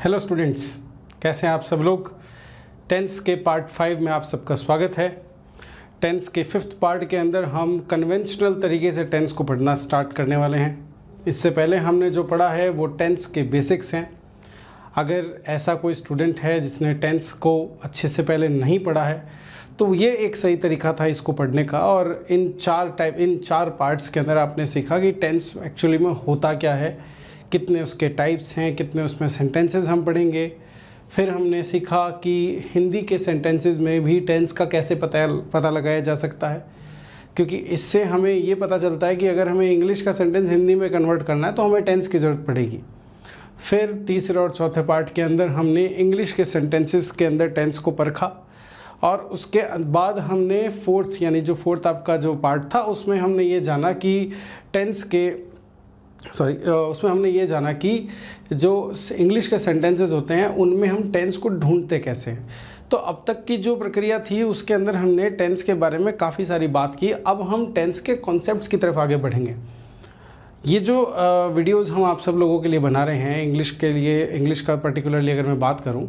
Hello students, कैसे हैं आप सब लोग। टेंस के पार्ट 5 में आप सबका स्वागत है। टेंस के 5th पार्ट के अंदर हम कन्वेंशनल तरीके से टेंस को पढ़ना स्टार्ट करने वाले हैं। इससे पहले हमने जो पढ़ा है वो टेंस के बेसिक्स हैं। अगर ऐसा कोई स्टूडेंट है जिसने टेंस को अच्छे से पहले नहीं पढ़ा है तो ये एक सही तरीका था इसको पढ़ने का। और इन चार पार्ट्स के अंदर आपने सीखा कि टेंस एक्चुअली में होता क्या है, कितने उसके टाइप्स हैं, कितने उसमें सेंटेंसेस हम पढ़ेंगे। फिर हमने सीखा कि हिंदी के सेंटेंसेस में भी टेंस का कैसे पता लगाया जा सकता है, क्योंकि इससे हमें ये पता चलता है कि अगर हमें इंग्लिश का सेंटेंस हिंदी में कन्वर्ट करना है तो हमें टेंस की ज़रूरत पड़ेगी। फिर तीसरे और चौथे पार्ट के अंदर हमने इंग्लिश के सेंटेंसेस के अंदर टेंस को परखा, और उसके बाद हमने फोर्थ आपका जो पार्ट था उसमें हमने ये जाना कि उसमें हमने ये जाना कि जो इंग्लिश के सेंटेंसेस होते हैं उनमें हम टेंस को ढूंढते कैसे हैं। तो अब तक की जो प्रक्रिया थी उसके अंदर हमने टेंस के बारे में काफ़ी सारी बात की। अब हम टेंस के कॉन्सेप्ट्स की तरफ आगे बढ़ेंगे। ये जो वीडियोस हम आप सब लोगों के लिए बना रहे हैं इंग्लिश के लिए, इंग्लिश का पर्टिकुलरली अगर मैं बात करूं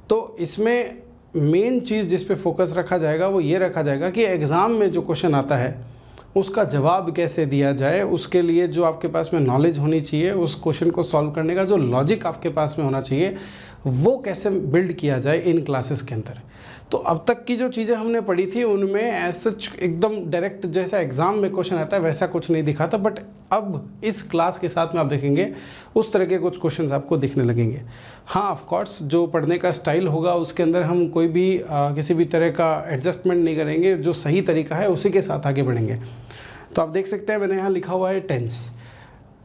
तो इसमें मेन चीज़ जिस पे फोकस रखा जाएगा वो ये रखा जाएगा कि एग्ज़ाम में जो क्वेश्चन आता है उसका जवाब कैसे दिया जाए, उसके लिए जो आपके पास में नॉलेज होनी चाहिए, उस क्वेश्चन को सॉल्व करने का जो लॉजिक आपके पास में होना चाहिए वो कैसे बिल्ड किया जाए इन क्लासेस के अंदर। तो अब तक की जो चीज़ें हमने पढ़ी थी उनमें ऐसा एकदम डायरेक्ट जैसा एग्ज़ाम में क्वेश्चन आता है वैसा कुछ नहीं दिखा था, बट अब इस क्लास के साथ में आप देखेंगे उस तरह के कुछ क्वेश्चंस आपको दिखने लगेंगे। हाँ, ऑफ कोर्स जो पढ़ने का स्टाइल होगा उसके अंदर हम कोई भी किसी भी तरह का एडजस्टमेंट नहीं करेंगे, जो सही तरीका है उसी के साथ आगे बढ़ेंगे। तो आप देख सकते हैं मैंने यहाँ लिखा हुआ है टेंस।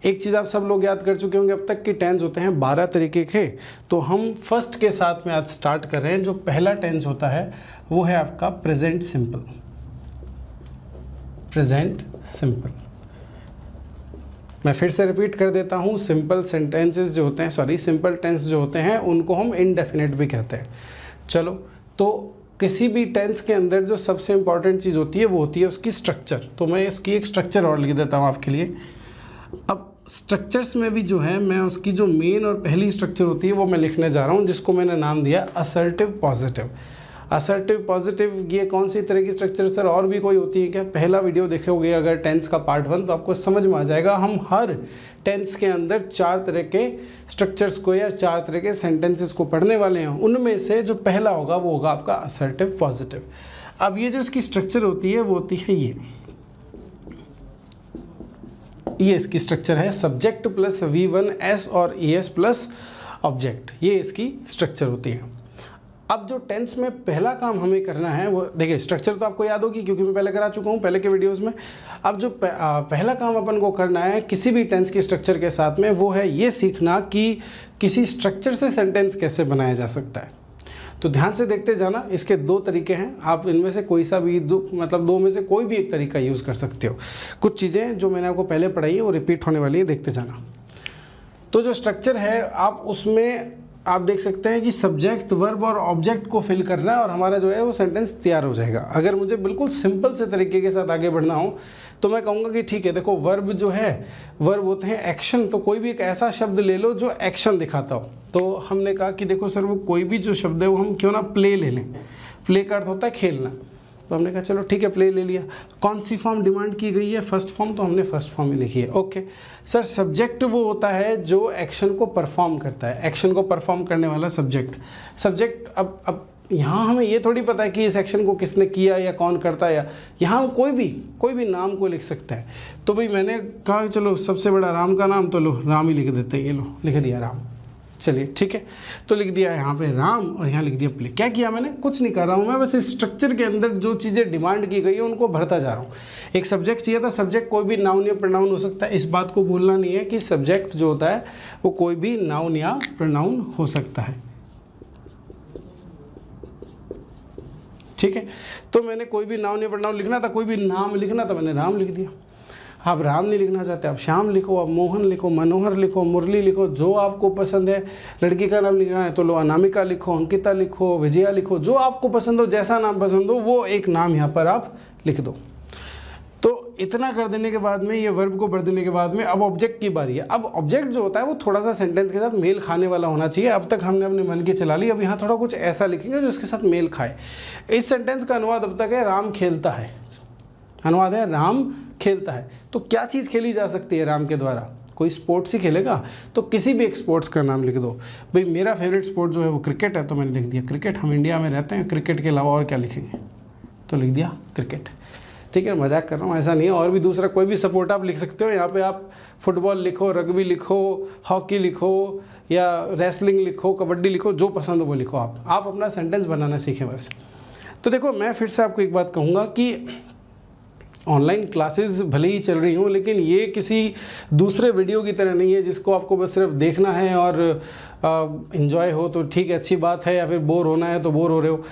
एक चीज़ आप सब लोग याद कर चुके होंगे अब तक कि टेंस होते हैं 12 तरीके के। तो हम फर्स्ट के साथ में आज स्टार्ट कर रहे हैं। जो पहला टेंस होता है वो है आपका प्रेजेंट सिंपल। प्रेजेंट सिंपल, मैं फिर से रिपीट कर देता हूँ। सिंपल टेंस जो होते हैं उनको हम इनडेफिनेट भी कहते हैं। चलो, तो किसी भी टेंस के अंदर जो सबसे इंपॉर्टेंट चीज़ होती है वो होती है उसकी स्ट्रक्चर। तो मैं इसकी एक स्ट्रक्चर और लिख देता हूँ आपके लिए। अब स्ट्रक्चर्स में भी जो है मैं उसकी जो मेन और पहली स्ट्रक्चर होती है वो मैं लिखने जा रहा हूँ, जिसको मैंने नाम दिया असर्टिव पॉजिटिव। असर्टिव पॉजिटिव ये कौन सी तरह की स्ट्रक्चर सर और भी कोई होती है क्या? पहला वीडियो देखोगे अगर टेंस का पार्ट 1 तो आपको समझ में आ जाएगा। हम हर टेंस के अंदर 4 तरह के स्ट्रक्चर्स को या 4 तरह के सेंटेंसेस को पढ़ने वाले हैं। उनमें से जो पहला होगा वो होगा आपका असर्टिव पॉजिटिव। अब ये जो इसकी स्ट्रक्चर होती है वो होती है ये इसकी स्ट्रक्चर है सब्जेक्ट प्लस V1 S और ES प्लस ऑब्जेक्ट। ये इसकी स्ट्रक्चर होती है। अब जो टेंस में पहला काम हमें करना है वो देखिए, स्ट्रक्चर तो आपको याद होगी क्योंकि मैं पहले करा चुका हूँ पहले के वीडियोस में। अब जो पहला काम अपन को करना है किसी भी टेंस की स्ट्रक्चर के साथ में वो है ये सीखना कि किसी स्ट्रक्चर से सेंटेंस कैसे बनाया जा सकता है। तो ध्यान से देखते जाना। इसके 2 तरीके हैं, आप इनमें से कोई सा भी दो में से कोई भी एक तरीका यूज़ कर सकते हो। कुछ चीज़ें जो मैंने आपको पहले पढ़ाई है वो रिपीट होने वाली है, देखते जाना। तो जो स्ट्रक्चर है आप उसमें आप देख सकते हैं कि सब्जेक्ट, वर्ब और ऑब्जेक्ट को फिल करना है और हमारा जो है वो सेंटेंस तैयार हो जाएगा। अगर मुझे बिल्कुल सिंपल से तरीके के साथ आगे बढ़ना हो तो मैं कहूँगा कि ठीक है, देखो वर्ब जो है, वर्ब होते हैं एक्शन। तो कोई भी एक ऐसा शब्द ले लो जो एक्शन दिखाता हो। तो हमने कहा कि देखो सर वो कोई भी जो शब्द है वो हम क्यों ना प्ले ले लें। प्ले का अर्थ होता है खेलना। तो हमने कहा चलो ठीक है, प्ले ले लिया। कौन सी फॉर्म डिमांड की गई है? First form. तो हमने फर्स्ट फॉर्म ही लिखी है। ओके सर, सब्जेक्ट वो होता है जो एक्शन को परफॉर्म करता है, एक्शन को परफॉर्म करने वाला सब्जेक्ट। अब यहाँ हमें ये थोड़ी पता है कि इस एक्शन को किसने किया या कौन करता है, या यहाँ हम कोई भी नाम को लिख सकता है। तो भाई मैंने कहा चलो सबसे बड़ा राम का नाम, तो लो राम ही लिख देते हैं। ये लो लिख दिया राम। चलिए ठीक है, तो लिख दिया यहाँ पे राम और यहाँ लिख दिया प्ले। क्या किया मैंने? कुछ नहीं कर रहा हूँ मैं, बस इस स्ट्रक्चर के अंदर जो चीज़ें डिमांड की गई है उनको भरता जा रहा हूँ। एक सब्जेक्ट चाहिए था, सब्जेक्ट कोई भी नाउन या प्रोनाउन हो सकता है। इस बात को भूलना नहीं है कि सब्जेक्ट जो होता है वो कोई भी नाउन या प्रोनाउन हो सकता है। ठीक है, तो मैंने कोई भी नाउन या प्रोनाउन लिखना था, कोई भी नाम लिखना था, मैंने राम लिख दिया। आप राम नहीं लिखना चाहते, आप श्याम लिखो, आप मोहन लिखो, मनोहर लिखो, मुरली लिखो, जो आपको पसंद है। लड़की का नाम लिखना है तो लो अनामिका लिखो, अंकिता लिखो, विजया लिखो, जो आपको पसंद हो, जैसा नाम पसंद हो वो एक नाम यहाँ पर आप लिख दो। तो इतना कर देने के बाद में, ये वर्ब को भर देने के बाद में अब ऑब्जेक्ट की बारी है। अब ऑब्जेक्ट जो होता है वो थोड़ा सा सेंटेंस के साथ मेल खाने वाला होना चाहिए। अब तक हमने अपने मन की चला ली, अब यहाँ थोड़ा कुछ ऐसा लिखेंगे जो इसके साथ मेल खाए। इस सेंटेंस का अनुवाद अब तक है राम खेलता है, अनुवाद है राम खेलता है। तो क्या चीज़ खेली जा सकती है राम के द्वारा? कोई स्पोर्ट्स ही खेलेगा, तो किसी भी एक स्पोर्ट्स का नाम लिख दो। भाई मेरा फेवरेट स्पोर्ट जो है वो क्रिकेट है, तो मैंने लिख दिया क्रिकेट। हम इंडिया में रहते हैं, क्रिकेट के अलावा और क्या लिखेंगे, तो लिख दिया क्रिकेट। ठीक है, मजाक कर रहा हूँ, ऐसा नहीं है। और भी दूसरा कोई भी सपोर्ट आप लिख सकते हो। यहाँ पे आप फुटबॉल लिखो, रग्बी लिखो, हॉकी लिखो, या रेसलिंग लिखो, कबड्डी लिखो, जो पसंद हो वो लिखो। आप अपना सेंटेंस बनाना सीखें बस। तो देखो, मैं फिर से आपको एक बात कहूँगा कि ऑनलाइन क्लासेस भले ही चल रही हूँ, लेकिन ये किसी दूसरे वीडियो की तरह नहीं है जिसको आपको बस सिर्फ देखना है और इन्जॉय हो तो ठीक है, अच्छी बात है, या फिर बोर होना है तो बोर हो रहे हो।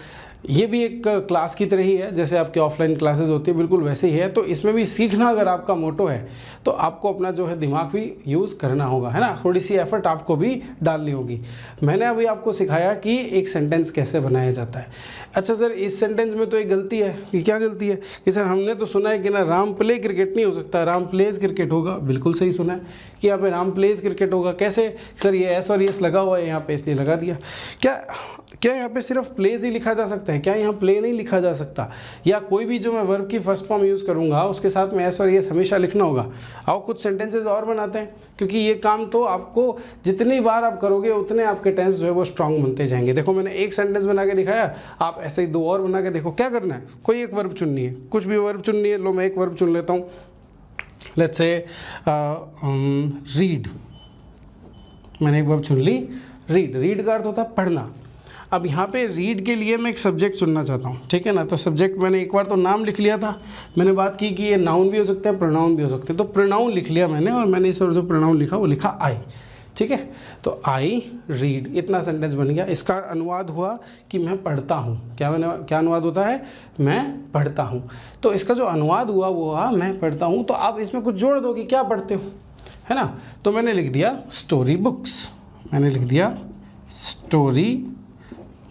ये भी एक क्लास की तरह ही है, जैसे आपके ऑफलाइन क्लासेस होती है, बिल्कुल वैसे ही है। तो इसमें भी सीखना अगर आपका मोटो है तो आपको अपना जो है दिमाग भी यूज़ करना होगा, है ना। थोड़ी सी एफर्ट आपको भी डालनी होगी। मैंने अभी आपको सिखाया कि एक सेंटेंस कैसे बनाया जाता है। अच्छा सर, इस सेंटेंस में तो एक गलती है। कि क्या गलती है? कि सर हमने तो सुना है कि ना राम प्ले क्रिकेट नहीं हो सकता, राम प्लेज क्रिकेट होगा। बिल्कुल सही सुना है कि यहाँ पे राम प्लेज क्रिकेट होगा। कैसे सर? ये एस और यस लगा हुआ है यहाँ पे, इसलिए लगा दिया। क्या यहाँ पे सिर्फ प्लेज ही लिखा जा सकता है? क्या यहाँ प्ले नहीं लिखा जा सकता? या कोई भी जो मैं वर्ब की फर्स्ट फॉर्म यूज़ करूँगा उसके साथ में एस और यस हमेशा लिखना होगा? आओ कुछ सेंटेंसेस और बनाते हैं, क्योंकि ये काम तो आपको जितनी बार आप करोगे उतने आपके टेंस जो है वो स्ट्रांग बनते जाएंगे। देखो, मैंने एक सेंटेंस बना के दिखाया, आप ऐसे ही 2 और बना के देखो। क्या करना है? कोई एक वर्ब चुननी है, कुछ भी वर्ब चुननी है। लो, मैं एक वर्ब चुन लेता हूँ। Let's say read. मैंने एक वर्ब चुन ली, रीड। रीड का अर्थ होता है पढ़ना। अब यहाँ पे रीड के लिए मैं एक सब्जेक्ट चुनना चाहता हूँ, ठीक है ना। तो सब्जेक्ट मैंने एक बार तो नाम लिख लिया था। मैंने बात की कि ये नाउन भी हो सकता है, प्रोनाउन भी हो सकते हैं। तो प्रोनाउन लिख लिया मैंने, और मैंने इस और जो प्रोनाउन लिखा वो लिखा आई। ठीक है, तो आई रीड, इतना सेंटेंस बन गया। इसका अनुवाद हुआ कि मैं पढ़ता हूँ। क्या अनुवाद होता है? मैं पढ़ता हूँ। तो इसका जो अनुवाद हुआ वो हुआ मैं पढ़ता हूँ। तो आप इसमें कुछ जोड़ दो कि क्या पढ़ते हो, है ना। तो मैंने लिख दिया स्टोरी बुक्स। मैंने लिख दिया स्टोरी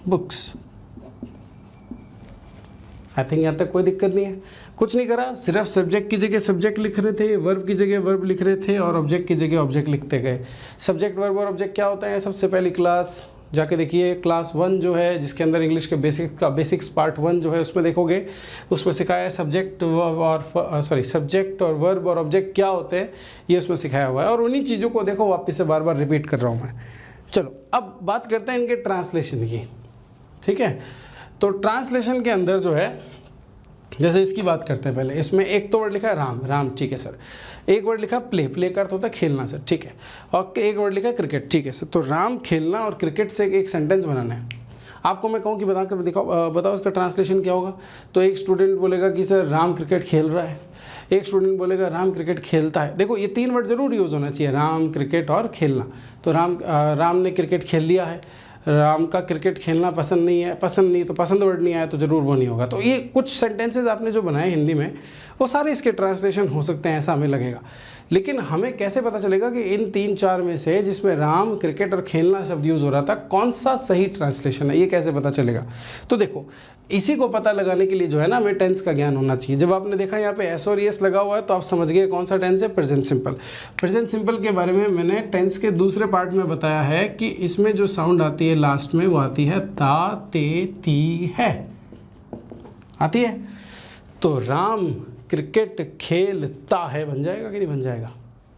बुक्स। आई थिंक यहाँ तक कोई दिक्कत नहीं है। कुछ नहीं करा, सिर्फ सब्जेक्ट की जगह सब्जेक्ट लिख रहे थे, वर्ब की जगह वर्ब लिख रहे थे, और ऑब्जेक्ट की जगह ऑब्जेक्ट लिखते गए। सब्जेक्ट, वर्ब और ऑब्जेक्ट क्या होता है? सबसे पहली क्लास जाके देखिए, क्लास 1 जो है, जिसके अंदर इंग्लिश के बेसिक्स पार्ट 1 जो है, उसमें देखोगे, उसमें सिखाया है सब्जेक्ट और वर्ब और ऑब्जेक्ट क्या होते हैं, ये उसमें सिखाया हुआ है। और उन्हीं चीज़ों को देखो, वापस से बार बार रिपीट कर रहा हूँ मैं। चलो, अब बात करते हैं इनके ट्रांसलेशन की। ठीक है, तो ट्रांसलेशन के अंदर जो है, जैसे इसकी बात करते हैं पहले। इसमें एक तो वर्ड लिखा है राम, राम, ठीक है सर। एक वर्ड लिखा प्ले, प्ले का अर्थ होता है खेलना सर, ठीक है। और एक वर्ड लिखा क्रिकेट, ठीक है सर। तो राम खेलना और क्रिकेट से एक सेंटेंस बनाना है। आपको मैं कहूँ कि बताओ इसका ट्रांसलेशन क्या होगा। तो एक स्टूडेंट बोलेगा कि सर राम क्रिकेट खेल रहा है, एक स्टूडेंट बोलेगा राम क्रिकेट खेलता है। देखो, ये 3 वर्ड जरूर यूज़ होना चाहिए, राम, क्रिकेट और खेलना। तो राम ने क्रिकेट खेल लिया है, राम का क्रिकेट खेलना पसंद नहीं, तो पसंद वर्ड नहीं आया तो ज़रूर वो नहीं होगा। तो ये कुछ सेंटेंसेस आपने जो बनाए हिंदी में, वो सारे इसके ट्रांसलेशन हो सकते हैं, ऐसा हमें लगेगा। लेकिन हमें कैसे पता चलेगा कि इन 3-4 में से जिसमें राम, क्रिकेट और खेलना शब्द यूज़ हो रहा था, कौन सा सही ट्रांसलेशन है? ये कैसे पता चलेगा? तो देखो, इसी को पता लगाने के लिए जो है ना, हमें टेंस का ज्ञान होना चाहिए। जब आपने देखा यहाँ पे एस और यस लगा हुआ है, तो आप समझ गए कौन सा टेंस है, प्रेजेंट सिंपल। प्रेजेंट सिंपल के बारे में मैंने टेंस के दूसरे पार्ट में बताया है कि इसमें जो साउंड आती है लास्ट में, वो आती है ता, ते, ती, है, आती है। तो राम क्रिकेट खेलता है बन जाएगा कि नहीं बन जाएगा?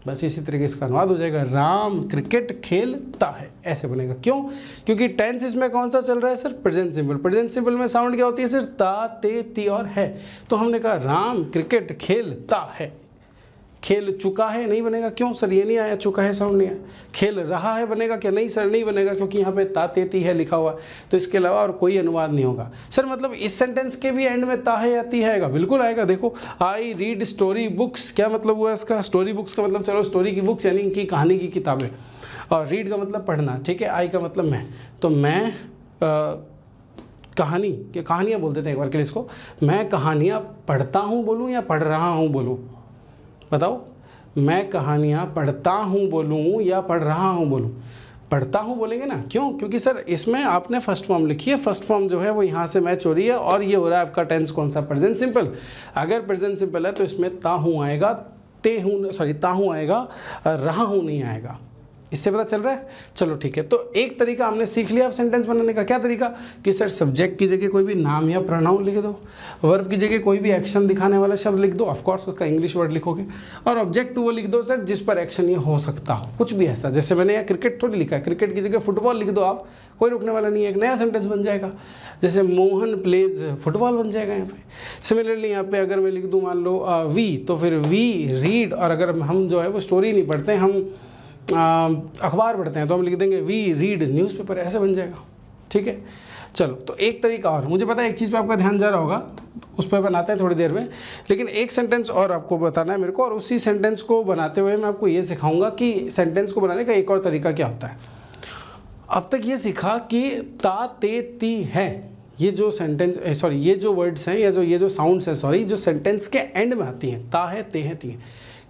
बस इसी तरीके से इसका अनुवाद हो जाएगा, राम क्रिकेट खेलता है, ऐसे बनेगा। क्यों? क्योंकि टेंस इसमें कौन सा चल रहा है sir? Present simple. Present simple में साउंड क्या होती है सर? ता, ते, ती और है। तो हमने कहा राम क्रिकेट खेलता है। खेल चुका है नहीं बनेगा। क्यों सर? ये नहीं आया, चुका है साउंड नहीं आया। खेल रहा है बनेगा क्या? नहीं सर, नहीं बनेगा, क्योंकि यहाँ पे ता, ते, ती है लिखा हुआ। तो इसके अलावा और कोई अनुवाद नहीं होगा सर। मतलब इस सेंटेंस के भी एंड में ता है या ती है आएगा? बिल्कुल आएगा। देखो, आई रीड स्टोरी बुक्स, क्या मतलब हुआ इसका? स्टोरी बुक्स का मतलब, चलो स्टोरी की बुक्स यानी कि कहानी की किताबें, और रीड का मतलब पढ़ना, ठीक है। आई का मतलब मैं, तो मैं कहानियाँ बोल देते हैं एक बार के लिए इसको। मैं कहानियाँ पढ़ता हूँ बोलूँ या पढ़ रहा हूँ बोलूँ? बताओ, मैं कहानियाँ पढ़ता हूँ बोलूँ या पढ़ रहा हूँ बोलूँ? पढ़ता हूँ बोलेंगे ना, क्यों? क्योंकि सर इसमें आपने फर्स्ट फॉर्म लिखी है, फर्स्ट फॉर्म जो है वो यहाँ से मैच हो रही है, और ये हो रहा है आपका टेंस कौन सा? Present simple. अगर प्रेजेंट सिंपल है तो इसमें ता हूँ आएगा, ता हूँ आएगा, रहा हूँ नहीं आएगा। इससे पता चल रहा है? चलो ठीक है। तो एक तरीका हमने सीख लिया अब सेंटेंस बनाने का। क्या तरीका? कि सर सब्जेक्ट की जगह कोई भी नाम या प्रोनाउन लिख दो, वर्ब की जगह कोई भी एक्शन दिखाने वाला शब्द लिख दो, ऑफकोर्स उसका इंग्लिश वर्ड लिखोगे, और ऑब्जेक्ट वो लिख दो सर जिस पर एक्शन ये हो सकता हो, कुछ भी ऐसा। जैसे मैंने यहाँ क्रिकेट थोड़ी लिखा है, क्रिकेट की जगह फुटबॉल लिख दो आप, कोई रुकने वाला नहीं है, एक नया सेंटेंस बन जाएगा। जैसे मोहन प्लेज फुटबॉल बन जाएगा यहाँ पे। सिमिलरली यहाँ पे अगर मैं लिख दूँ मान लो वी, तो फिर वी रीड, और अगर हम जो है वो स्टोरी नहीं पढ़ते, हम अखबार पढ़ते हैं, तो हम लिख देंगे वी रीड न्यूज़पेपर, ऐसे बन जाएगा। ठीक है, चलो। तो एक तरीका और, मुझे पता है एक चीज़ पे आपका ध्यान जा रहा होगा, उस पर बनाते हैं थोड़ी देर में, लेकिन एक सेंटेंस और आपको बताना है मेरे को, और उसी सेंटेंस को बनाते हुए मैं आपको ये सिखाऊंगा कि सेंटेंस को बनाने का एक और तरीका क्या होता है। अब तक ये सीखा कि ता ते ती है, ये जो सेंटेंस सॉरी ये जो वर्ड्स हैं या जो ये जो साउंड्स हैं सॉरी, जो सेंटेंस के एंड में आती हैं, ता है, ते हैं, ती हैं,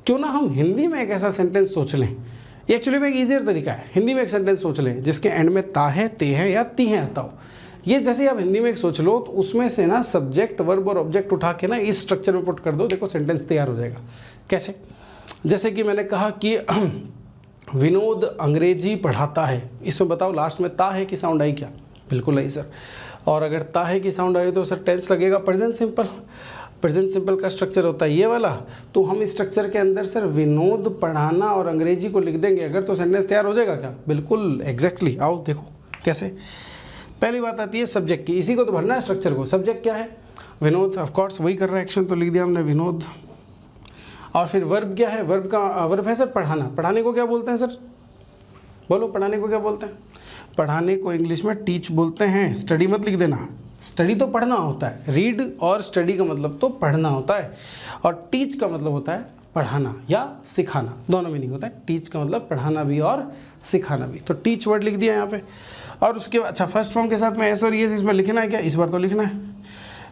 क्यों ना हम हिंदी में एक ऐसा सेंटेंस सोच लें। ये एक्चुअली में एक ईजियर तरीका है। हिंदी में एक सेंटेंस सोच लें जिसके एंड में ता है, ते है या ती है आता हो। ये जैसे आप हिंदी में एक सोच लो, तो उसमें से ना सब्जेक्ट वर्ब और ऑब्जेक्ट उठा के ना इस स्ट्रक्चर में पुट कर दो, देखो सेंटेंस तैयार हो जाएगा। कैसे? जैसे कि मैंने कहा कि विनोद अंग्रेजी पढ़ाता है, इसमें बताओ लास्ट में ता है की साउंड आई क्या? बिल्कुल आई सर। और अगर ता है की साउंड आई तो सर टेंस लगेगा प्रेजेंट सिंपल। प्रेजेंट सिंपल का स्ट्रक्चर होता है ये वाला, तो हम इस स्ट्रक्चर के अंदर सर विनोद पढ़ाना और अंग्रेजी को लिख देंगे अगर, तो सेंटेंस तैयार हो जाएगा क्या? बिल्कुल एग्जैक्टली। आओ देखो कैसे। पहली बात आती है सब्जेक्ट की, इसी को तो भरना है स्ट्रक्चर को। सब्जेक्ट क्या है? विनोद, ऑफकोर्स वही कर रहा है एक्शन, तो लिख दिया हमने विनोद। और फिर वर्ब क्या है? वर्ब है सर पढ़ाना। पढ़ाने को क्या बोलते हैं सर? बोलो, पढ़ाने को क्या बोलते हैं? पढ़ाने को इंग्लिश में टीच बोलते हैं। स्टडी मत लिख देना, स्टडी तो पढ़ना होता है। रीड और स्टडी का मतलब तो पढ़ना होता है, और टीच का मतलब होता है पढ़ाना या सिखाना, दोनों मीनिंग होता है। टीच का मतलब पढ़ाना भी और सिखाना भी, तो टीच वर्ड लिख दिया यहाँ पे। और उसके बाद अच्छा फर्स्ट फॉर्म के साथ में एस और एस इसमें लिखना है क्या? इस बार तो लिखना है।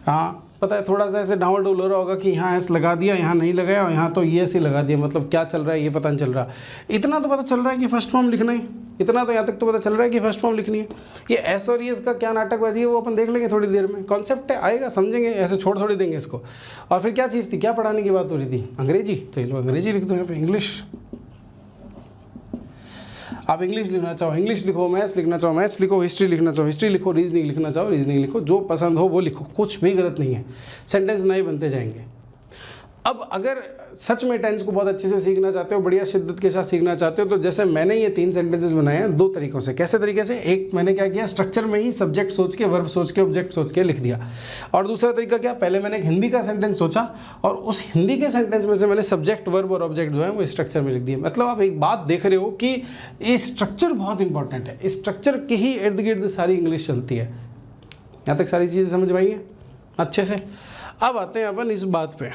हाँ पता है, थोड़ा सा ऐसे डाउन डोल हो रहा होगा कि यहाँ एस लगा दिया, यहाँ नहीं लगाया, और यहाँ तो ये ही लगा दिया, मतलब क्या चल रहा है ये पता नहीं चल रहा। इतना तो पता चल रहा है कि फर्स्ट फॉर्म लिखना है, इतना तो यहाँ तक तो पता चल रहा है कि फर्स्ट फॉर्म लिखनी है। ये एस और एस का क्या नाटकबाजी है वो अपन देख लेंगे थोड़ी देर में, कॉन्सेप्ट है आएगा समझेंगे, ऐसे छोड़ थोड़ी देंगे इसको। और फिर क्या चीज़ थी, क्या पढ़ाने की बात हो रही थी? अंग्रेजी, तो ये लोग अंग्रेजी लिख दो यहाँ पे, इंग्लिश। आप इंग्लिश लिखना चाहो इंग्लिश लिखो, मैथ्स लिखना चाहो मैथ्स लिखो, हिस्ट्री लिखना चाहो हिस्ट्री लिखो, रीजनिंग लिखना चाहो रीजनिंग लिखो, जो पसंद हो वो लिखो, कुछ भी गलत नहीं है, सेंटेंस नए बनते जाएंगे। अब अगर सच में टेंस को बहुत अच्छे से सीखना चाहते हो, बढ़िया शिद्दत के साथ सीखना चाहते हो, तो जैसे मैंने ये 3 सेंटेंसेस बनाए हैं 2 तरीकों से। कैसे तरीके से? एक मैंने क्या किया, स्ट्रक्चर में ही सब्जेक्ट सोच के, वर्ब सोच के, ऑब्जेक्ट सोच के लिख दिया। और दूसरा तरीका क्या, पहले मैंने एक हिंदी का सेंटेंस सोचा, और उस हिंदी के सेंटेंस में से मैंने सब्जेक्ट वर्ब और ऑब्जेक्ट जो है वो स्ट्रक्चर में लिख दिया। मतलब आप एक बात देख रहे हो कि ये स्ट्रक्चर बहुत इंपॉर्टेंट है, इस स्ट्रक्चर के ही इर्द गिर्द सारी इंग्लिश चलती है। यहाँ तक सारी चीज़ें समझ में आई हैं अच्छे से। अब आते हैं अपन इस बात पे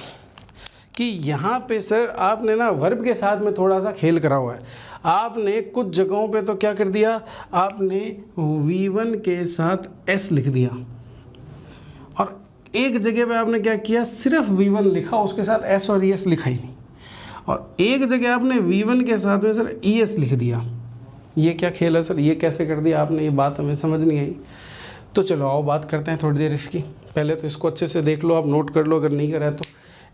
कि यहाँ पे सर आपने ना वर्ब के साथ में थोड़ा सा खेल करा हुआ है। आपने कुछ जगहों पे तो क्या कर दिया, आपने V1 के साथ S लिख दिया, और एक जगह पे आपने क्या किया, सिर्फ V1 लिखा, उसके साथ S और ES लिखा ही नहीं, और एक जगह आपने V1 के साथ में सर ES लिख दिया। ये क्या खेल है सर, ये कैसे कर दिया आपने? ये बात हमें समझ नहीं आई। तो चलो आओ बात करते हैं थोड़ी देर इसकी। पहले तो इसको अच्छे से देख लो, आप नोट कर लो, अगर नहीं करा है तो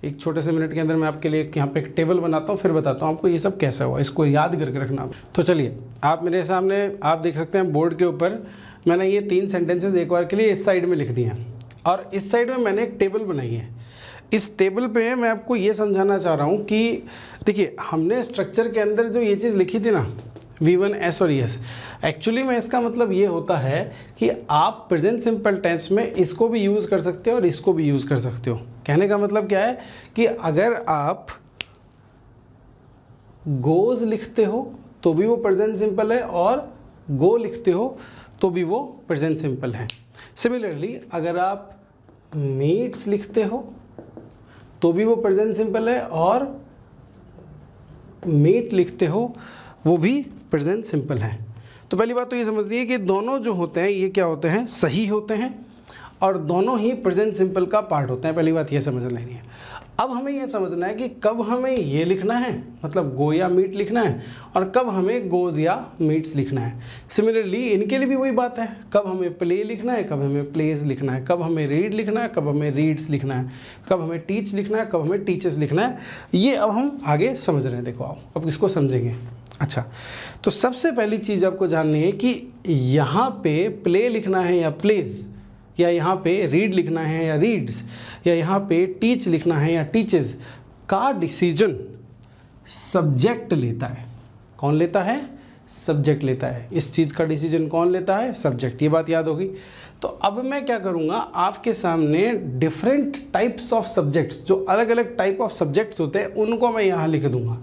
एक छोटे से मिनट के अंदर मैं आपके लिए यहाँ पे एक टेबल बनाता हूँ, फिर बताता हूँ आपको ये सब कैसा हुआ, इसको याद करके रखना। तो चलिए आप मेरे सामने आप देख सकते हैं बोर्ड के ऊपर मैंने ये 3 सेंटेंसेस एक बार के लिए इस साइड में लिख दिए हैं, और इस साइड में मैंने एक टेबल बनाई है। इस टेबल पे मैं आपको ये समझाना चाह रहा हूँ कि देखिए हमने स्ट्रक्चर के अंदर जो ये चीज़ लिखी थी ना, V1 S और ES, एक्चुअली में इसका मतलब ये होता है कि आप प्रेजेंट सिंपल टेंस में इसको भी यूज़ कर सकते हो और इसको भी यूज़ कर सकते हो। कहने का मतलब क्या है कि अगर आप गोज लिखते हो तो भी वो प्रेजेंट सिंपल है, और गो लिखते हो तो भी वो प्रेजेंट सिंपल है। सिमिलरली अगर आप मीट्स लिखते हो तो भी वो प्रेजेंट सिंपल है, और मीट लिखते हो वो भी प्रेजेंट सिंपल है। तो पहली बात तो ये समझ लीजिए कि दोनों जो होते हैं ये क्या होते हैं, सही होते हैं, और दोनों ही प्रेजेंट सिंपल का पार्ट होते हैं। पहली बात ये समझ लेनी है। अब हमें यह समझना है कि कब हमें ये लिखना है, मतलब गो या मीट लिखना है, और कब हमें गोज या मीट्स लिखना है। सिमिलरली इनके लिए भी वही बात है, कब हमें प्ले लिखना है, कब हमें प्लेज लिखना है, कब हमें रीड लिखना है, कब हमें रीड्स लिखना है, कब हमें टीच लिखना है, कब हमें टीचर्स लिखना है। ये अब हम आगे समझ रहे हैं। देखो आओ अब इसको समझेंगे। अच्छा, तो सबसे पहली चीज़ आपको जाननी है कि यहाँ पे प्ले लिखना है या प्लेज, या यहाँ पे रीड लिखना है या रीड्स, या यहाँ पे टीच लिखना है या टीचेस का डिसीजन सब्जेक्ट लेता है। कौन लेता है? सब्जेक्ट लेता है। इस चीज़ का डिसीजन कौन लेता है? सब्जेक्ट। ये बात याद होगी। तो अब मैं क्या करूँगा, आपके सामने डिफरेंट टाइप्स ऑफ सब्जेक्ट्स, जो अलग अलग टाइप ऑफ सब्जेक्ट्स होते हैं, उनको मैं यहाँ लिख दूँगा,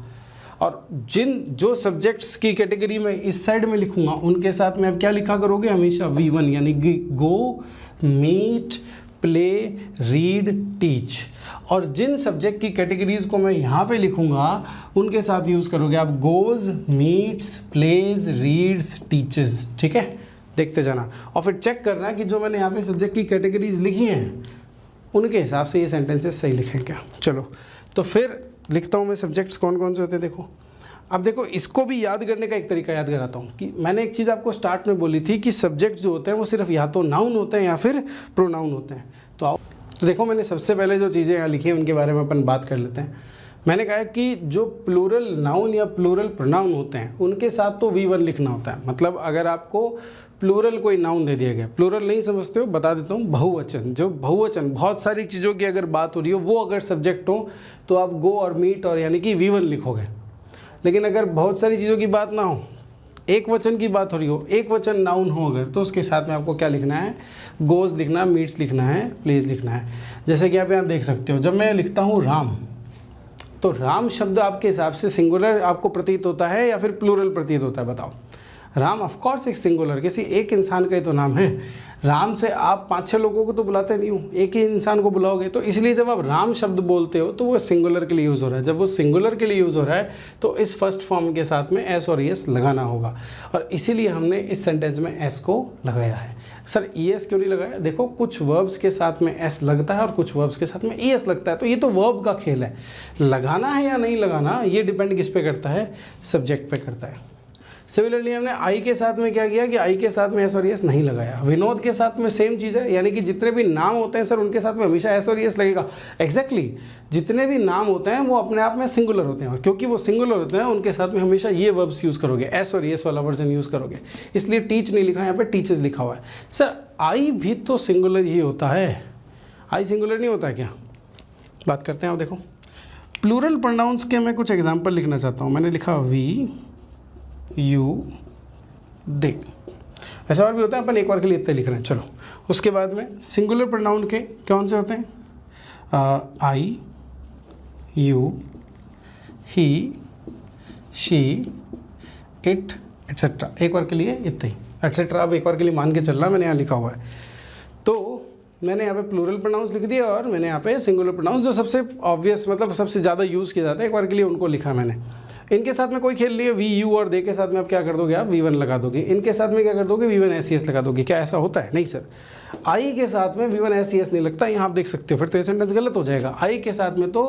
और जो सब्जेक्ट्स की कैटेगरी में इस साइड में लिखूंगा उनके साथ में आप क्या लिखा करोगे? हमेशा V1, यानी गो, मीट, प्ले, रीड, टीच। और जिन सब्जेक्ट की कैटेगरीज को मैं यहाँ पे लिखूंगा उनके साथ यूज़ करोगे आप goes, meets, plays, reads, teaches. ठीक है, देखते जाना और फिर चेक करना कि जो मैंने यहाँ पे सब्जेक्ट की कैटेगरीज लिखी हैं उनके हिसाब से ये सेंटेंसेस सही लिखें क्या। चलो तो फिर लिखता हूँ मैं सब्जेक्ट्स कौन कौन से होते हैं। देखो अब देखो, इसको भी याद करने का एक तरीका याद कराता हूँ कि मैंने एक चीज़ आपको स्टार्ट में बोली थी कि सब्जेक्ट जो होते हैं वो सिर्फ या तो नाउन होते हैं या फिर प्रोनाउन होते हैं। तो आओ तो देखो, मैंने सबसे पहले जो चीज़ें यहाँ लिखी हैं उनके बारे में अपन बात कर लेते हैं। मैंने कहा कि जो प्लूरल नाउन या प्लूरल प्रोनाउन होते हैं उनके साथ तो V1 लिखना होता है। मतलब अगर आपको प्लूरल कोई नाउन दे दिया गया, प्लूरल नहीं समझते हो बता देता हूँ, बहुवचन, जो बहुवचन बहुत सारी चीज़ों की अगर बात हो रही हो वो अगर सब्जेक्ट हो तो आप गो और मीट और यानी कि V1 लिखोगे। लेकिन अगर बहुत सारी चीज़ों की बात ना हो, एक वचन की बात हो रही हो, एक वचन नाउन हो अगर, तो उसके साथ में आपको क्या लिखना है? गोज लिखना, मीट्स लिखना है, प्लेज लिखना है। जैसे कि आप यहाँ देख सकते हो, जब मैं लिखता हूँ राम, तो राम शब्द आपके हिसाब से सिंगुलर आपको प्रतीत होता है या फिर प्लूरल प्रतीत होता है? बताओ। राम ऑफ कोर्स एक सिंगुलर, किसी एक इंसान का ही तो नाम है। राम से आप 5-6 लोगों को तो बुलाते नहीं हो, एक ही इंसान को बुलाओगे। तो इसलिए जब आप राम शब्द बोलते हो तो वो सिंगुलर के लिए यूज़ हो रहा है। जब वो सिंगुलर के लिए यूज़ हो रहा है तो इस फर्स्ट फॉर्म के साथ में एस और एस लगाना होगा, और इसीलिए हमने इस सेंटेंस में एस को लगाया है। सर ईएस क्यों नहीं लगाया? देखो, कुछ वर्ब्स के साथ में एस लगता है और कुछ वर्ब्स के साथ में ईएस लगता है, तो ये तो वर्ब का खेल है। लगाना है या नहीं लगाना ये डिपेंड किस पे करता है? सब्जेक्ट पे करता है। सिमिलरली हमने आई के साथ में क्या किया कि आई के साथ में एस और एस नहीं लगाया। विनोद के साथ में सेम चीज़ है, यानी कि जितने भी नाम होते हैं सर उनके साथ में हमेशा एस और एस लगेगा। एग्जैक्टली जितने भी नाम होते हैं वो अपने आप में सिंगुलर होते हैं, और क्योंकि वो सिंगुलर होते हैं उनके साथ में हमेशा ये वर्ब्स यूज़ करोगे, एस और एस वाला वर्जन यूज़ करोगे। इसलिए टीच नहीं लिखा है, यहाँ पे टीचर्स लिखा हुआ है। सर आई भी तो सिंगुलर ही होता है, आई सिंगुलर नहीं होता है क्या? बात करते हैं। अब देखो, प्लूरल प्रोनाउंस के मैं कुछ एग्जाम्पल लिखना चाहता हूँ। मैंने लिखा वी, यू, दे। ऐसा और भी होता है, अपन एक बार के लिए इतने लिख रहे हैं। चलो उसके बाद में सिंगुलर प्रोनाउन के कौन से होते हैं? I, you, he, she, it, etcetera. एक बार के लिए इतना ही, एट्सेट्रा अब एक बार के लिए मान के चलना, मैंने यहाँ लिखा हुआ है। तो मैंने यहाँ पे प्लूरल प्रोनाउंस लिख दिया और मैंने यहाँ पे सिंगुलर प्रोनाउंस जो सबसे ऑब्वियस मतलब सबसे ज़्यादा यूज़ किया जाता है एक बार के लिए उनको लिखा मैंने। इनके साथ में कोई खेल नहीं है, वी, यू और दे के साथ में आप क्या कर दोगे? आप V1 लगा दोगे। इनके साथ में क्या कर दोगे? V1 SES लगा दोगे। क्या ऐसा होता है? नहीं सर, आई के साथ में V1 SES नहीं लगता। यहाँ आप देख सकते हो, फिर तो ये सेंटेंस गलत हो जाएगा। आई के साथ में तो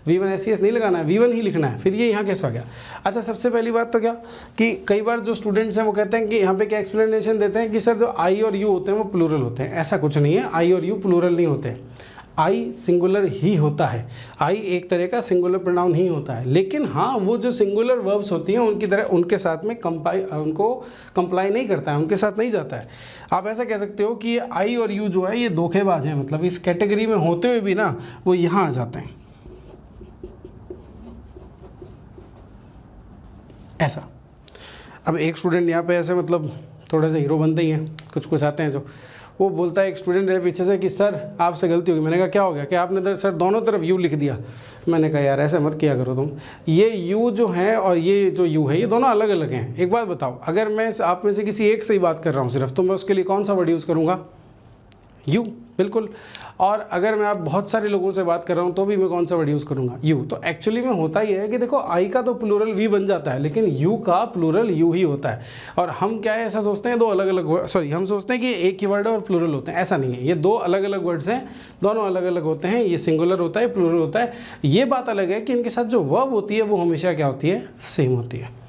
V1 SES नहीं लगाना है, V1 ही लिखना है। फिर ये यहाँ कैसा हो गया? अच्छा, सबसे पहली बात तो क्या कि कई बार जो स्टूडेंट्स हैं वो कहते हैं कि यहाँ पे क्या एक्सप्लेनेशन देते हैं कि सर जो आई और यू होते हैं वो प्लूरल होते हैं। ऐसा कुछ नहीं है, आई और यू प्लूरल नहीं होते हैं। आई सिंगुलर ही होता है, आई एक तरह का सिंगुलर प्रोनाउन ही होता है। लेकिन हाँ, वो जो सिंगुलर वर्ब्स होती हैं उनकी तरह उनके साथ में उनको कंप्लाई नहीं करता है, उनके साथ नहीं जाता है। आप ऐसा कह सकते हो कि आई और यू जो है ये धोखेबाज हैं, मतलब इस कैटेगरी में होते हुए भी ना वो यहाँ आ जाते हैं। ऐसा अब एक स्टूडेंट यहाँ पे ऐसे मतलब थोड़े से हीरो बनते ही हैं, कुछ आते हैं जो वो बोलता है, एक स्टूडेंट है पीछे से कि सर आपसे गलती होगी। मैंने कहा क्या हो गया? कि आपने सर दोनों तरफ यू लिख दिया। मैंने कहा यार ऐसे मत किया करो तुम, ये यू जो है और ये जो यू है ये दोनों अलग अलग हैं। एक बात बताओ, अगर मैं आप में से किसी एक से ही बात कर रहा हूँ सिर्फ, तो मैं उसके लिए कौन सा वर्ड यूज़ करूँगा? यू। बिल्कुल। और अगर मैं आप बहुत सारे लोगों से बात कर रहा हूँ तो भी मैं कौन सा वर्ड यूज़ करूँगा, यू। तो एक्चुअली में होता ही है कि देखो आई का तो प्लूरल वी बन जाता है, लेकिन यू का प्लूरल यू ही होता है। और हम क्या है ऐसा सोचते हैं दो अलग अलग, सॉरी हम सोचते हैं कि एक ही वर्ड है और प्लूरल होते हैं, ऐसा नहीं है। ये दो अलग अलग वर्ड्स हैं, दोनों अलग अलग होते हैं। ये सिंगुलर होता है, प्लूरल होता है। ये बात अलग है कि इनके साथ जो वर्ब होती है वो हमेशा क्या होती है, सेम होती है।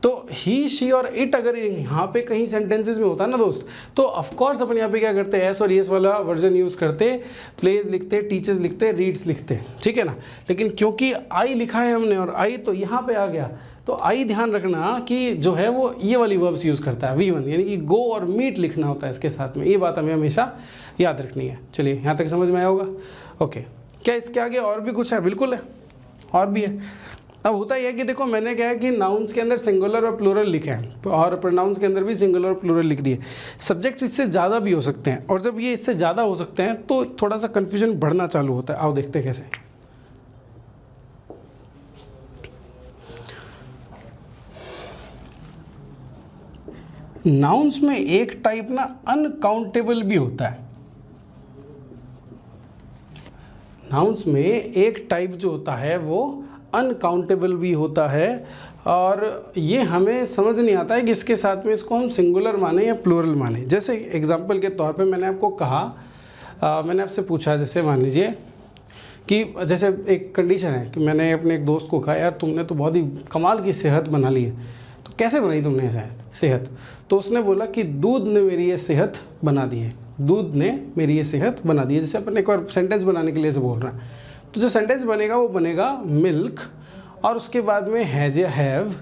तो ही शी और इट अगर यहाँ पे कहीं सेंटेंसेस में होता है ना दोस्त, तो ऑफकोर्स अपन यहाँ पे क्या करते हैं, एस और एस वाला वर्जन यूज़ करते, प्लेज लिखते, टीचर्स लिखते, रीड्स लिखते, ठीक है ना। लेकिन क्योंकि आई लिखा है हमने और आई तो यहाँ पे आ गया, तो आई ध्यान रखना कि जो है वो ये वाली वर्ब्स यूज़ करता है, V1, यानी कि गो और मीट लिखना होता है इसके साथ में। ये बात हमें हमेशा याद रखनी है। चलिए यहाँ तक समझ में आया होगा। ओके, क्या इसके आगे और भी कुछ है? बिल्कुल है, और भी है। अब होता यह है कि देखो मैंने क्या है कि नाउन्स के अंदर सिंगुलर और प्लूरल लिखे हैं और प्रोनाउंस के अंदर भी सिंगुलर और प्लूरल लिख दिए। सब्जेक्ट इससे ज़्यादा भी हो सकते हैं, और जब ये इससे ज़्यादा हो सकते हैं तो थोड़ा सा कन्फ्यूजन बढ़ना चालू होता है। आओ देखते हैं कैसे। नाउन्स में एक टाइप ना अनकाउंटेबल भी होता है। नाउन्स में एक टाइप जो होता है वो अनकाउंटेबल भी होता है, और ये हमें समझ नहीं आता है कि इसके साथ में इसको हम सिंगुलर माने या प्लूरल माने। जैसे एग्जांपल के तौर पे मैंने आपको कहा, मैंने आपसे पूछा, जैसे मान लीजिए कि जैसे एक कंडीशन है कि मैंने अपने एक दोस्त को कहा यार तुमने तो बहुत ही कमाल की सेहत बना ली है। तो कैसे बनाई तुमने सेहत? तो उसने बोला कि दूध ने मेरी ये सेहत बना दी है, दूध ने मेरी ये सेहत बना दी है। जैसे अपन एक और सेंटेंस बनाने के लिए से बोल रहे हैं, तो जो सेंटेंस बनेगा वो बनेगा मिल्क, और उसके बाद में हैज़ या हैव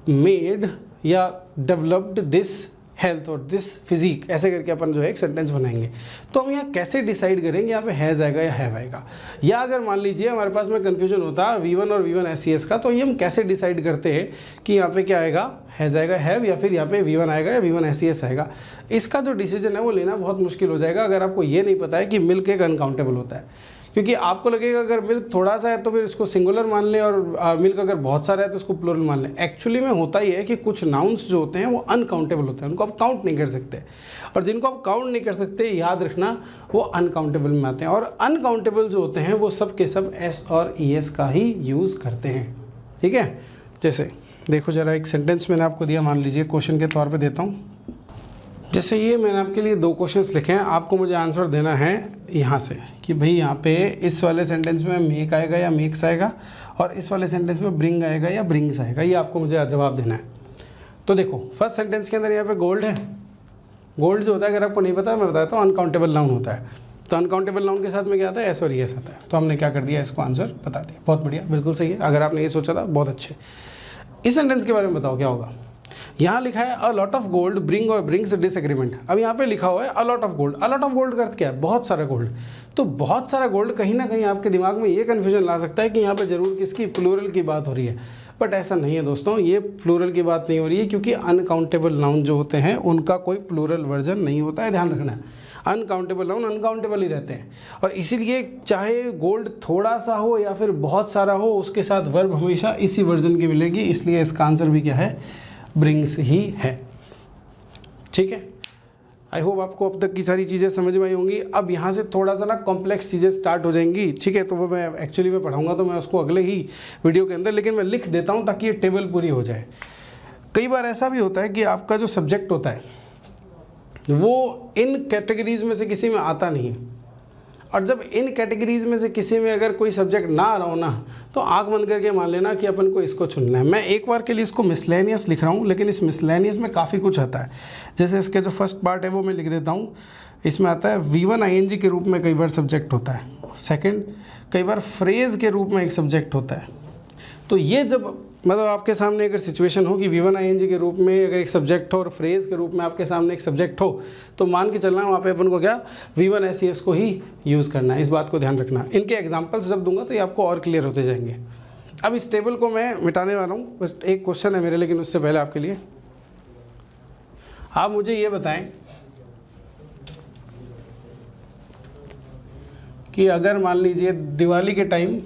मेड या डेवलप्ड दिस हेल्थ और दिस फिजिक, ऐसे करके अपन जो है एक सेंटेंस बनाएंगे। तो हम यहाँ कैसे डिसाइड करेंगे यहाँ पे हैज़ आएगा या हैव आएगा? या अगर मान लीजिए हमारे पास में कन्फ्यूजन होता है V1 और V1 SES का, तो ये हम कैसे डिसाइड करते हैं कि यहाँ पे क्या आएगा, हैज़ आएगा हैव, या फिर यहाँ पे V1 आएगा या V1 SES आएगा? इसका जो डिसीजन है वो लेना बहुत मुश्किल हो जाएगा अगर आपको ये नहीं पता है कि मिल्क एक अनकाउंटेबल होता है। क्योंकि आपको लगेगा अगर मिल्क थोड़ा सा है तो फिर इसको सिंगुलर मान लें, और मिल्क अगर बहुत सारा है तो उसको प्लूरल मान लें। एक्चुअली में होता ही है कि कुछ नाउन्स जो होते हैं वो अनकाउंटेबल होते हैं, उनको आप काउंट नहीं कर सकते, और जिनको आप काउंट नहीं कर सकते याद रखना वो अनकाउंटेबल में आते हैं। और अनकाउंटेबल जो होते हैं वो सब के सब एस और ES का ही यूज़ करते हैं, ठीक है। जैसे देखो ज़रा, एक सेंटेंस मैंने आपको दिया, मान लीजिए क्वेश्चन के तौर पर देता हूँ। जैसे ये मैंने आपके लिए 2 क्वेश्चंस लिखे हैं, आपको मुझे आंसर देना है यहाँ से कि भाई यहाँ पे इस वाले सेंटेंस में मेक आएगा या मेक्स आएगा, और इस वाले सेंटेंस में ब्रिंग आएगा या ब्रिंग्स आएगा, ये आपको मुझे जवाब देना है। तो देखो फर्स्ट सेंटेंस के अंदर यहाँ पे गोल्ड है। गोल्ड जो होता है अगर आपको नहीं पता मैं बताता हूँ, अनकाउंटेबल नाउन होता है। तो अनकाउंटेबल नाउन के साथ में क्या आता है, एस और ES आता है। तो हमने क्या कर दिया, इसको आंसर बता दिया। बहुत बढ़िया, बिल्कुल सही है। अगर आपने ये सोचा था बहुत अच्छे। इस सेंटेंस के बारे में बताओ क्या होगा। यहाँ लिखा है a lot of gold bring और ब्रिंग्स डिसएग्रीमेंट। अब यहाँ पे लिखा हुआ है a lot of gold. A lot of gold का अर्थ क्या है, बहुत सारा गोल्ड। तो बहुत सारा गोल्ड कहीं ना कहीं आपके दिमाग में ये कन्फ्यूजन ला सकता है कि यहाँ पे जरूर किसकी, प्लूरल की बात हो रही है। बट ऐसा नहीं है दोस्तों, ये प्लूरल की बात नहीं हो रही है, क्योंकि अनकाउंटेबल नाउन जो होते हैं उनका कोई प्लूरल वर्जन नहीं होता है, ध्यान रखना है। अनकाउंटेबल नाउन अनकाउंटेबल ही रहते हैं, और इसीलिए चाहे गोल्ड थोड़ा सा हो या फिर बहुत सारा हो, उसके साथ वर्ब हमेशा इसी वर्जन की मिलेगी। इसलिए इसका आंसर भी क्या है, ब्रिंग्स ही है, ठीक है। आई होप आपको अब तक की सारी चीज़ें समझ में आई होंगी। अब यहाँ से थोड़ा सा ना कॉम्प्लेक्स चीज़ें स्टार्ट हो जाएंगी, ठीक है। तो वो मैं एक्चुअली में पढ़ाऊँगा तो मैं उसको अगले ही वीडियो के अंदर, लेकिन मैं लिख देता हूँ ताकि ये टेबल पूरी हो जाए। कई बार ऐसा भी होता है कि आपका जो सब्जेक्ट होता है वो इन कैटेगरीज में से किसी में आता नहीं, और जब इन कैटेगरीज में से किसी में अगर कोई सब्जेक्ट ना आ रहा हो ना, तो आंख बंद करके मान लेना कि अपन को इसको चुनना है। मैं एक बार के लिए इसको मिसलेनियस लिख रहा हूँ, लेकिन इस मिसलेनियस में काफ़ी कुछ आता है। जैसे इसके जो फर्स्ट पार्ट है वो मैं लिख देता हूँ। इसमें आता है V1 ING के रूप में कई बार सब्जेक्ट होता है। सेकेंड, कई बार फ्रेज़ के रूप में एक सब्जेक्ट होता है। तो ये जब मतलब आपके सामने अगर सिचुएशन हो कि V1 ING के रूप में अगर एक सब्जेक्ट हो और फ्रेज़ के रूप में आपके सामने एक सब्जेक्ट हो, तो मान के चलना वहाँ पे अपन को क्या, V1 SES को ही यूज़ करना है। इस बात को ध्यान रखना। इनके एग्जांपल्स जब दूंगा तो ये आपको और क्लियर होते जाएंगे। अब इस टेबल को मैं मिटाने वाला हूँ, बस एक क्वेश्चन है मेरे, लेकिन उससे पहले आपके लिए आप मुझे ये बताएं कि अगर मान लीजिए दिवाली के टाइम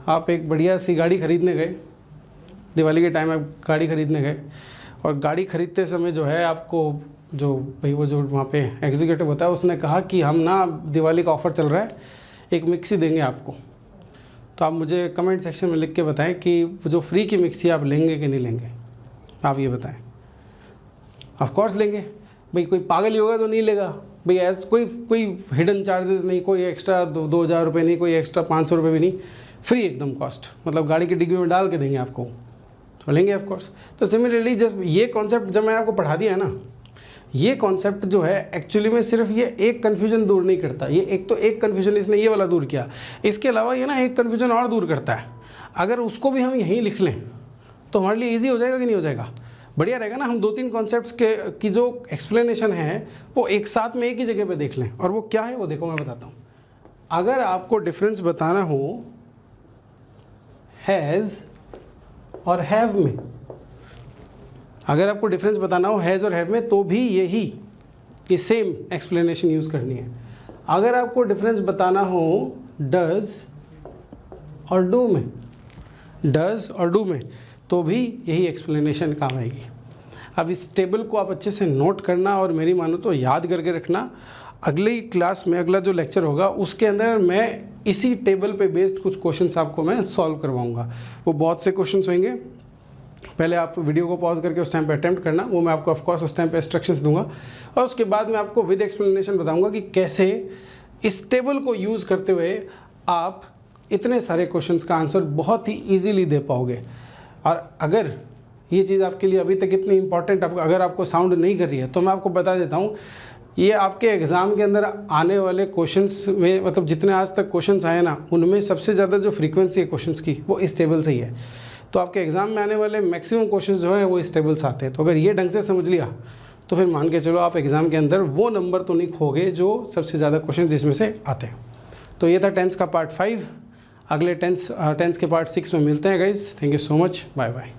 आप एक बढ़िया सी गाड़ी खरीदने गए, दिवाली के टाइम आप गाड़ी खरीदने गए, और गाड़ी खरीदते समय जो है आपको जो भाई वो जो वहाँ पे एग्जीक्यूटिव होता है उसने कहा कि हम ना दिवाली का ऑफ़र चल रहा है, एक मिक्सी देंगे आपको। तो आप मुझे कमेंट सेक्शन में लिख के बताएं कि जो फ्री की मिक्सी आप लेंगे कि नहीं लेंगे, आप ये बताएं। ऑफ कोर्स लेंगे भाई, कोई पागल ही होगा तो नहीं लेगा भाई। ऐसा कोई हिडन चार्जेस नहीं, कोई एक्स्ट्रा 2,000 रुपये नहीं, कोई एक्स्ट्रा 500 रुपये भी नहीं, फ्री एकदम कॉस्ट, मतलब गाड़ी की डिग्गी में डाल के देंगे आपको, तो लेंगे ऑफ कोर्स। तो सिमिलरली जब ये कॉन्सेप्ट जब मैंने आपको पढ़ा दिया है ना, ये कॉन्सेप्ट जो है एक्चुअली में सिर्फ ये एक कन्फ्यूजन दूर नहीं करता, ये एक कन्फ्यूजन इसने ये वाला दूर किया, इसके अलावा ये ना एक कन्फ्यूजन और दूर करता है। अगर उसको भी हम यहीं लिख लें तो हमारे लिए ईजी हो जाएगा कि नहीं हो जाएगा, बढ़िया रहेगा ना। हम 2-3 कॉन्सेप्ट्स की जो एक्सप्लेनेशन है वो एक साथ में एक ही जगह पे देख लें। और वो क्या है वो देखो, मैं बताता हूँ। अगर आपको डिफरेंस बताना हो हैज़ और हैव में, अगर आपको डिफरेंस बताना हो हैज़ और हैव में, तो भी यही कि सेम एक्सप्लेनेशन यूज़ करनी है। अगर आपको डिफरेंस बताना हो डज और डू में, डज और डू में, तो भी यही एक्सप्लेनेशन काम आएगी। अब इस टेबल को आप अच्छे से नोट करना और मेरी मानो तो याद करके रखना। अगली क्लास में अगला जो लेक्चर होगा उसके अंदर मैं इसी टेबल पे बेस्ड कुछ क्वेश्चंस आपको मैं सॉल्व करवाऊंगा। वो बहुत से क्वेश्चंस होंगे, पहले आप वीडियो को पॉज करके उस टाइम पे अटेम्प्ट करना, वो मैं आपको ऑफ कोर्स उस टाइम पे इंस्ट्रक्शंस दूंगा। और उसके बाद मैं आपको विद एक्सप्लेनेशन बताऊंगा कि कैसे इस टेबल को यूज़ करते हुए आप इतने सारे क्वेश्चंस का आंसर बहुत ही ईजीली दे पाओगे। और अगर ये चीज़ आपके लिए अभी तक इतनी इंपॉर्टेंट अगर आपको साउंड नहीं कर रही है तो मैं आपको बता देता हूँ, ये आपके एग्ज़ाम के अंदर आने वाले क्वेश्चंस में, मतलब जितने आज तक क्वेश्चंस आए ना, उनमें सबसे ज़्यादा जो फ्रीक्वेंसी है क्वेश्चंस की वो इस टेबल से ही है। तो आपके एग्ज़ाम में आने वाले मैक्सिमम क्वेश्चंस जो है वो इस टेबल से आते हैं। तो अगर ये ढंग से समझ लिया तो फिर मान के चलो आप एग्ज़ाम के अंदर वो नंबर तो नहीं खोगे जो सबसे ज़्यादा क्वेश्चन जिसमें से आते हैं। तो ये था टेंस का पार्ट 5। अगले टेंस के पार्ट 6 में मिलते हैं guys. Thank you so much, bye bye.